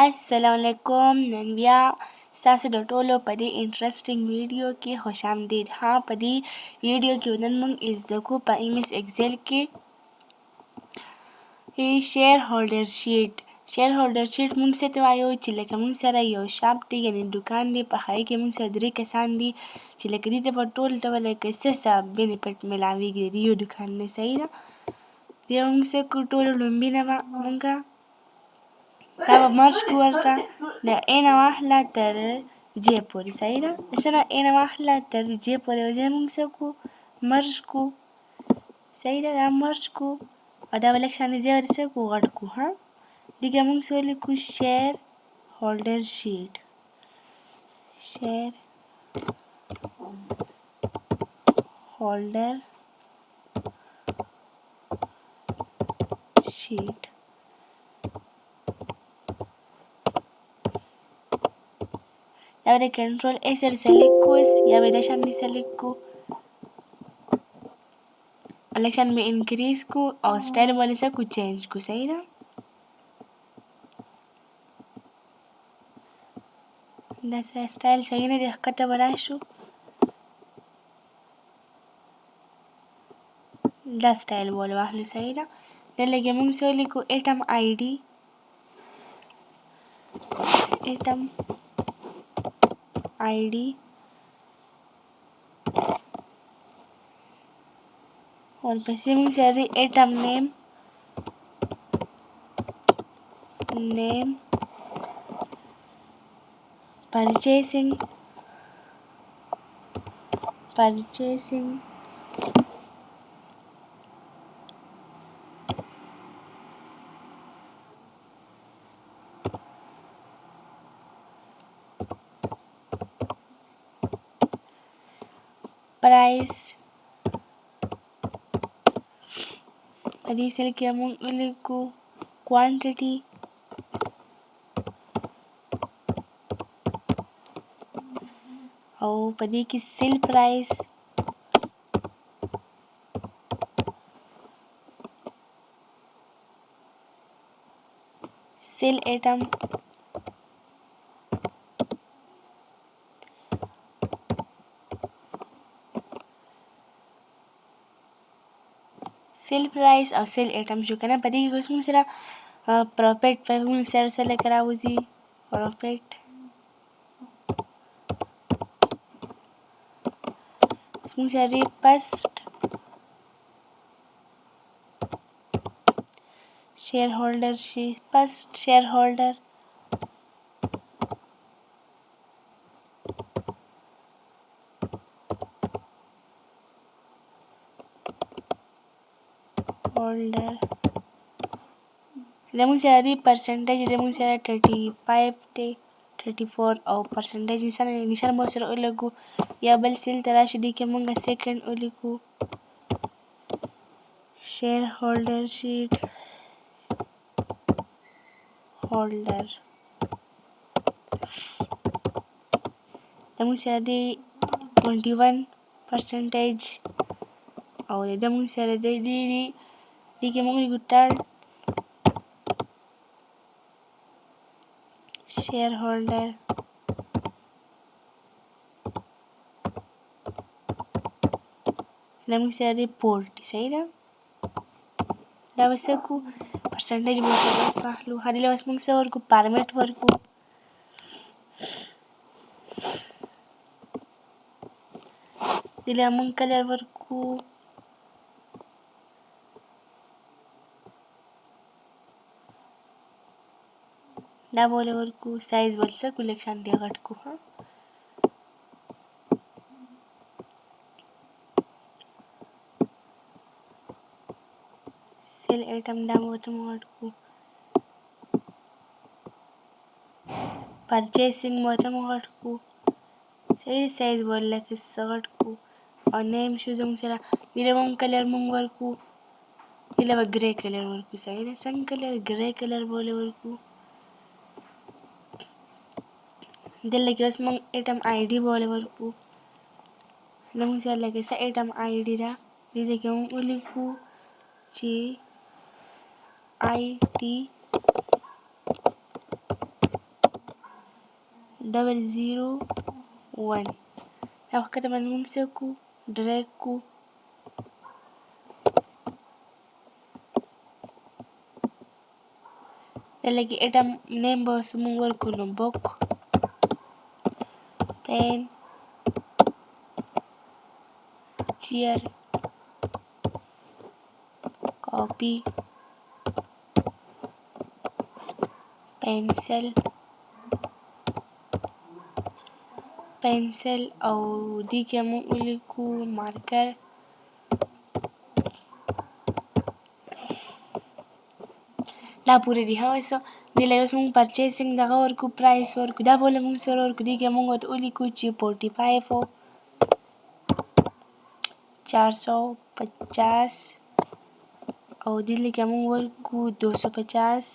Assalamualaikum نن بیا ستاسو د ټولو په دې انټرسټینګ ویډیو کې خوش آمدید. په دې ویډیو کې نن موږ زده کوو په MS ایکسل کې شیر هولډر شیټ. شیر هولډر شیټ موږ څه ته وایو چې لکه موږ سره یو شاپ دی، یعنې دوکان دی، په هغې کې موږ سره 3 کسان دي چې لکه دې ته به ټول ډول لکه څه بینیفټ میلاویږي د دې یو دوکان نه. صحیح ده؟ بیا موږ څه کړو، ټولو لومړي نه به موږ دا به مرج کړو ورته د A نه واخله تر J پورې. صحیح ده؟ د څه نه A نه واخله تر J پورې او ځای موږ څه کړو، مرج کړو. صحیح ده؟ دا مرج کړو او دا به لږ شانې ځای ورته څه کړو، غټ کړو. دې کې موږ څه ولیکو، شیر هولډر شیټ. شیر هولډر شیټ. یا به د کنټرول A سره سلیکټ کړو یا به یې دا شانې سلیکټ کړو، لږ شان به انکریز کړو او سټایل به څه کړو، چینج کړو. صحیح ده؟ دا سټایل صحیح نه دی، ښکته به راشو. دا سټایل به واخلو. صحیح ده؟ دا لږ موږ څه ولیکو، ایټم آی ډي. ایټم آی ډي ورپسې موږ سره ایټم نیم. نیم پرچیسنګ. پرچیسنګ پرایس. په دې سیل کې موږ ولیکو کوانټټي. او په دې کې سیل پرایس. سیل ایټم. سیل پرایس او سیل ایټم شو که نه. په دې کې اوس موږ سره پروفیټ په موږ سره څه لکه راوځي، پروفیټ. موږ سره فسټ شیر هولډر شي، فسټ شیر هولډر. هولډر زموږ سره پرسنټیج زموږ سره 35 دی، 34 او پرسنټیج نشان به ورسره ولګو. یا بل سیل ته راشو، دې کې موږ سیکنډ ولیکو، شیر هولډر شیټ هولډر. زموږ سره دی 21 پرسنټیج او زموږ سره دی دې کې موږ ولیکو تھرډ شیر هولډر. زموږ سره دی 40. صحیح ده؟ دا به څه کړو، پرسنټیج به ورسره واخلو. هغې له اوس موږ څه ورکړو، فارمیټ ورکړو. دې له موږ کلر ورکړو، دا به ولې ورکړو، سایز به څه کړو، لږ شانتې غټ کړو. سیل ایټم دا به ورته غټ کړو. پرچیسنګ به ورته غټ کړو. صحیح، سایز به لږ څه غټ کړو. او نیم شو زموږ سره. دې له هم کلر موږ ورکړو، دې له به ګرې کلر ورکړو. صحیح ده؟ څنګه کلر، ګرې کلر به ولې ورکړو. دلته کې اوس موږ ایټم آی ډي به ولې ورکړو. زموږ سره لکه څه ایټم آی ډي ده، دې ځای کې موږ ولیکو چې آی ډي 001. Lawa kata man mung seku direct ku lagi etam nembo sumung warku no book pen chair copy pencil او دي کې مونږ ولیکو مارکر لا پورې دي هغه څه دې له اوس مونږ پرچیسینګ دغه ورکو پرایس ورکو دا بوله مونږ سره ورکو دې کې مونږ ورته ولیکو چې 45 و 450 او دې کې مونږ ورکو 250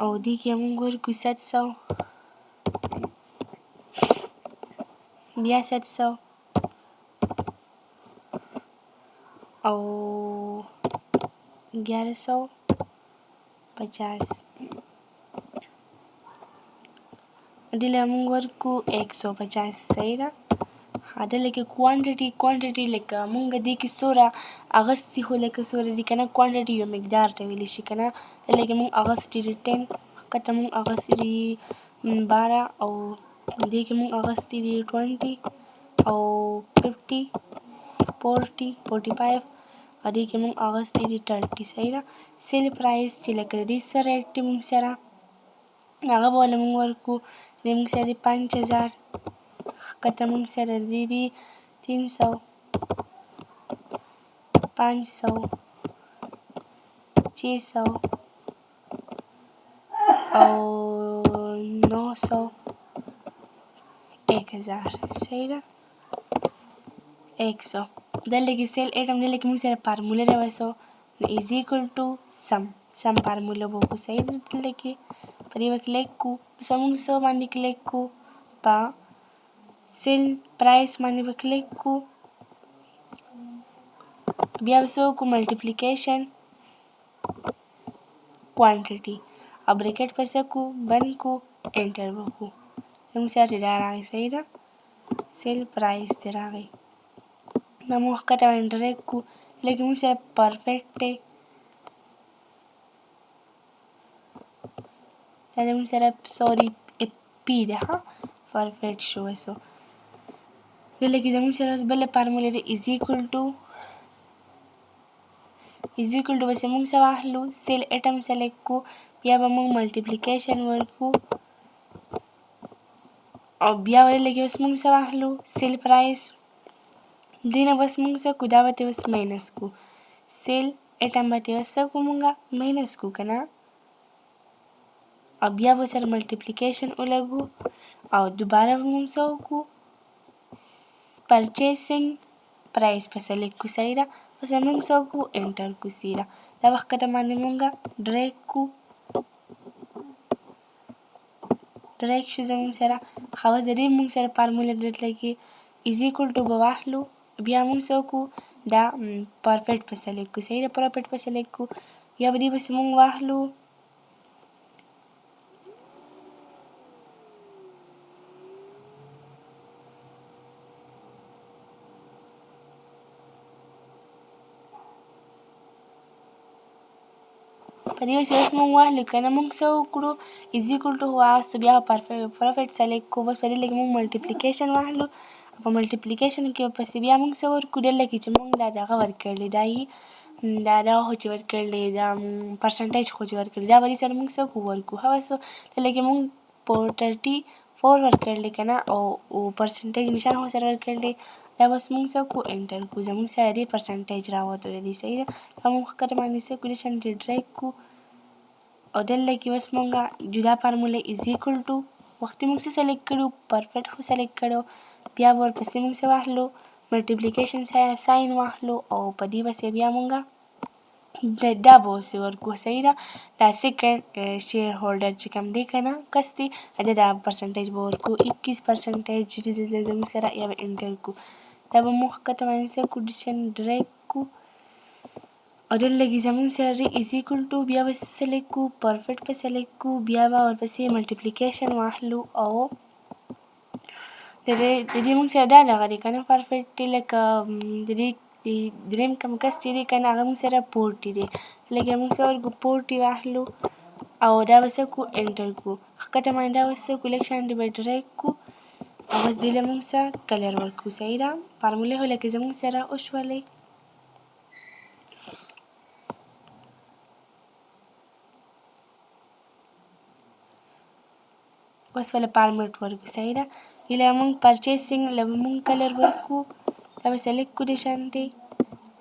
او دې کې مونږ ورکو 700 بیا 700 او 1150 دې له مونږ ورکو 150 صحیح ده دلته کې کوانټیټي لکه مونږ دې کې څومره اغستي خو لکه څومره دي که نه کوانټیټي یو مقدار ته ویلی شي که نه دلته کې مونږ اغستي دي 10 ښکته مونږ اغستي دي 12 او دې کې مونږ اغستي دي 20 او 50 40 45 او دې کې مونږ اغستي دي 30 صحیح ده سیل پرایس چې لکه د دې څه ریټ دی مونږ سره هغه به له مونږ ورکو دې مونږ سره 5000 ښکته مونږ سره دي 300 500 600 او 900 1000 صحیح ده 100 دلته کې سیل ایټم دلته کې مونږ سره فارموله راوسو نو از ایکول ټو سم فارموله به وکړو صحیح ده دلته کې په دې به کلیک کړو بس مونږ څه باندې کلیک کړو په سیل پرایس باندې به کلیک کړو بیا به څه وکړو ملټیپلیکیشن کوانټیټي او بریکټ په څه کړو بند کړو انټر به وکړو زموږ سره دا راغی صحیح ده سیل پرایس دې راغی دا مونږ ښکته باندې ډریګ کړو لکه مونږ سره پرفیکټ دی دا زموږ سره سوري پی ده ها پرفیکټ شو وسو دلته کې زموږ سره اوس بله فارموله ده از ایکول ټو بس مونږ څه واخلو سیل ایټم سلیکټ کړو بیا به مونږ ملټیپلیکیشن ورکړو او بیا به دلته کې اوس مونږ څه واخلو سیل پرایس دې نه بس مونږ څه کړو دا به ترې اوس ماینس کړو سیل ایټم به ترې اوس څه کړو مونږه ماینس کړو که نه او بیا به سره ملټیپلیکیشن ولګو او دوباره به مونږ څه وکړو پرچیسینګ پرایس په سلیکټ کړو صحیح ده اوس به مونږ څه وکړو انټر کړو سیده دا به ښکته باندې مونږه ډریګ کړو ډریګ شو زموږ سره خواص د دې مونږ سره فارموله دلته کې از ایکول ټو به واخلو بیا مونږ څه وکړو دا پرفیکټ په سلیکټ کړو صحیح ده پرفیکټ په سلیکټ کړو بیا به دې پسې مونږ واخلو په دې پسې اوس مونږ واخلو که نه مونږ څه وکړو از ایکول ټو واخیستو بیا پرفیکټ سلیکټ کړو بس په دې کې مونږ ملټیپلیکیشن واخلو په ملټیپلیکیشن کې پسې بیا مونږ څه ورکړو دلته کې چې مونږ دا دغه ورکړلی دا خو چې ورکړلی دا پرسنټیج خو چې ورکړلی دا به دې سره مونږ څه ورکړو هغه څه دلته کې مونږ 34 ورکړلی که نه او پرسنټیج نشان خو سره ورکړلی دا بس مونږ څه کړو انټر کړو زموږ سره دې پرسنټیج راووتو د دې صحیح ده دا مونږ ښکته باندې څه کړو دې شان ډریګ کړو او دلته کې بس مونږه جدا فارموله از ایکول ټو وختي مونږ څه سلیکټ کړو پرفیکټ خو سلیکټ کړو بیا به ورپسې مونږ څه واخلو ملټیپلیکیشن ساین واخلو او په دې پسې بیا مونږه دا به اوس ورکړو صحیح ده دا سیکنډ شیر هولډر چې کوم دی که نه کس دی دا پرسنټیج به ورکړو 21% زموږ سره یا به انټر کړو دا به مونږ ښکته باندې څه کړو ډیسیشن ډریګ کړو او دلته کې زموږ سره is equal to بیا به سلیکټ کو پرفیکټ په سلیکټ کو بیا به ورپسې ملټیپلیکیشن واخلو او د دې موږ سره دا دغه دی که نه پرفیکټ دی لکه د دې درېیم کوم کس چې دی که نه هغه موږ سره 40 دی لکه موږ څه ورکړو 40 واخلو او دا به څه کړو انټر کړو ښکته باندې دا به څه کړو لږ شانتې به ډریګ کړو او بس دې له موږ سره کلر ورکړو صحیح ده فارموله خو لکه زموږ سره وشولې اوس ولې فارمیټ ورکړو صحیح ده دې له موږ پرچیسینګ له موږ کلر ورکړو دا به سلیکټ کړو دې شانتې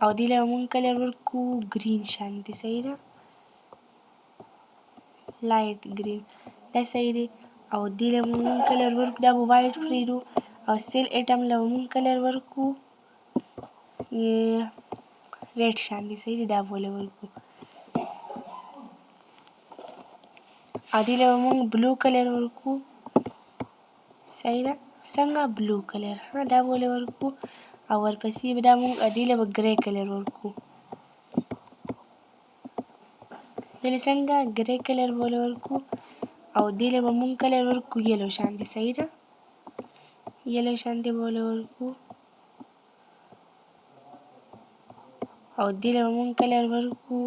او دې له موږ کلر ورکړو ګرین شانتې صحیح ده لایټ ګرین دا صحیح دی او دې له موږ کلر ورکړو دا به وایټ پرېږدو او سیل ایټم له موږ کلر ورکړو ریډ شانتې صحیح دی دا به ولې ورکړو او دې له به موږ بلو کلر ورکړو صحیح ده څنګه بلو کلر ها دا به ولې ورکړو او ورپسې به دا موږ دې له به ګرې کلر ورکړو دې له څنګه ګرې کلر به ولې ورکړو او دې له به موږ کلر ورکړو یلو شانتې صحیح ده یلو شانتې به ولې ورکړو او دې له به موږ کلر ورکړو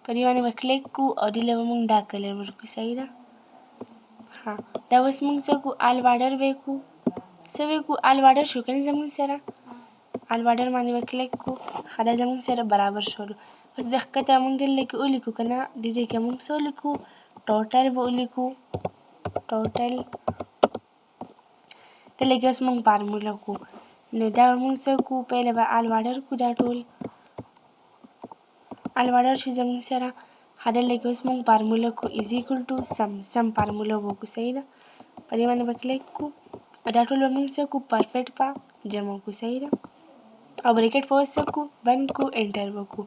په دې باندې به کلیک کړو او دې له به موږ دا کلر ورکړو صحیح ده ها دا اوس موږ څه کړو آل بارډر به یې کړو څه به یې کړو آل بارډر شو که نه زموږ سره آل بارډر باندې به کلیک کړو ښه دا زموږ سره برابر شولو اوس د ښکته موږ دلته کې ولیکو که نه دې ځای کې موږ څه ولیکو ټوټل به ولیکو ټوټل دلته کې اوس موږ فارموله کړو نو دا به موږ څه کړو پهله به آل بارډر کړو دا ټول آل بارډر شو زموږ سره ښه دلته کې اوس موږ فارموله کړو از ایکول ټو سم فارموله به وکړو صحیح ده په دې باندې به کلیک کړو او دا ټول به موږ څه کړو پرفیکټ به جمع کړو صحیح ده او بریکټ په اوس څه کړو بند کړو انټر به کړو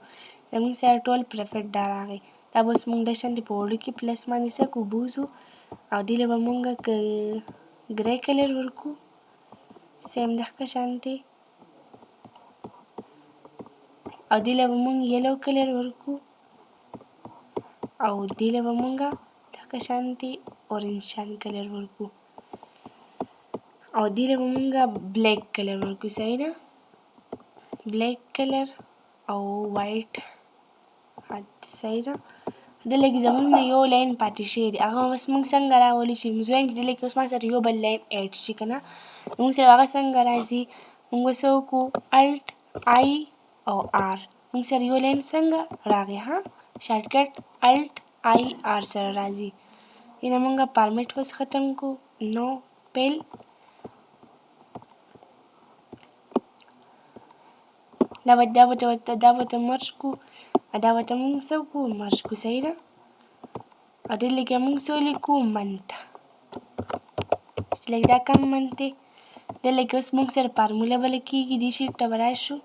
زموږ سره ټول پرفیکټ دا راغی دا به اوس موږ د شانتې په وړو کې پلس باندې څه کړو بوځو او دې له به موږ ګرې کلر ورکړو سیم دغه شانتې او دې له به موږ یلو کلر ورکړو او دې له به موږ دغه شانتې اورنج شان کلر ورکړو او دې له به موږ بلیک کلر ورکړو صحیح ده بلیک کلر او وایټ صحیح ده دلته کې زموږ نه یو لاین پاتې شوی دی هغه بس موږ څنګه راولو چې موږ وایم چې دلته کې اوس ما سره یو بل لاین ایډ شي که نه موږ سره هغه څنګه راځي موږ به څه وکړو الټ آی او آر موږ سره یو لاین څنګه راغی ها شارټکټ الټ آی آر سره راځي دې نه موږ فارمیټ اوس ختم کړو نو پیل دا به ته مرج کړو دا به ته موږ څه کړو مرج کړو صحیح ده او دلته کې موږ څه ولیکو منت چې لږ دا کم منت دی دلته کې اوس موږ سره فارموله بله کېږي دې شیټ ته به راشو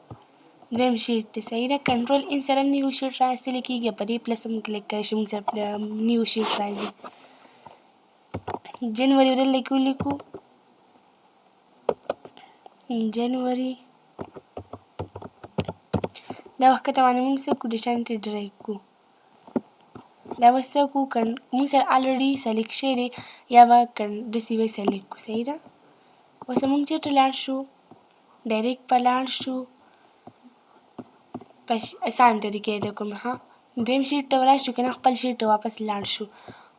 دویم شیټ دی صحیح ده کنټرول ان سره هم نیو شیټ راایستلی کېږي په دې پلس هم کلیک کولی شي موږ سره نیو شیټ راځي جنوري دلته کې ولیکو جنوري دا وخت ته باندې موږ څه کړو د شانتې ډریګ کړو دا به څه کړو موږ سره الریډي سلیکټ شوی دی یا به داسې به سلیکټ کړو صحیح ده اوس موږ چېرته لاړ شو ډایرکټ په لاړ شو په اسان طریقې د کوم ها دویم شیټ ته راشو که نه خپل شیټ ته واپس لاړ شو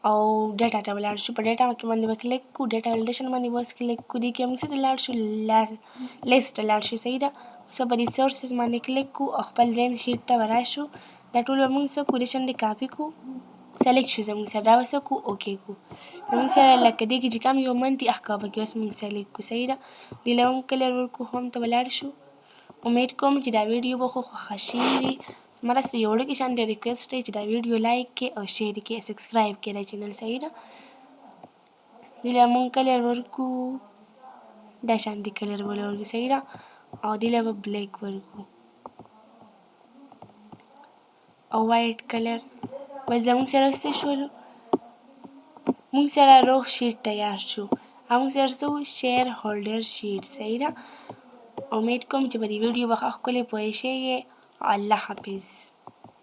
او ډیټا ته به لاړ شو په ډیټا کې باندې به کلیک کړو ډیټا ویلیډیشن باندې به اوس کلیک کړو دې کې موږ څه ته لاړ شو لیست ته لاړ شو صحیح ده اوس په ریسورسز باندې کلیک کړو او خپل دویم شیټ ته به راشو دا ټول به موږ څه کړو دې شانتې کاپي کړو سلیکټ شو زموږ سره دا به څه کړو اوکې کړو زموږ سره لکه دې کې چې کم یو منت دي هغه به کې اوس موږ سلیکټ کړو صحیح ده دې له موږ کلر ورکړو هوم ته به لاړ شو امید کوم چې دا ویډیو به خو خوښه شوې وي زما داسې یو وړوکې شانتې ریکویسټ دی چې دا ویډیو لایک کړئ او شیر کړئ سبسکرایب کړئ دا چینل صحیح ده دې له موږ کلر ورکړو دا شانتې کلر به ورکړو صحیح ده او دې له به بلیک ورکړو او وایټ کلر بس زموږ سره څه شولو موږ سره روغ شیټ تیار شو او موږ سره څه و شیر هولډر شیټ صحیح ده امید کوم چې په دې ویډیو به ښه ښکلي پوه شئ. الله حافظ.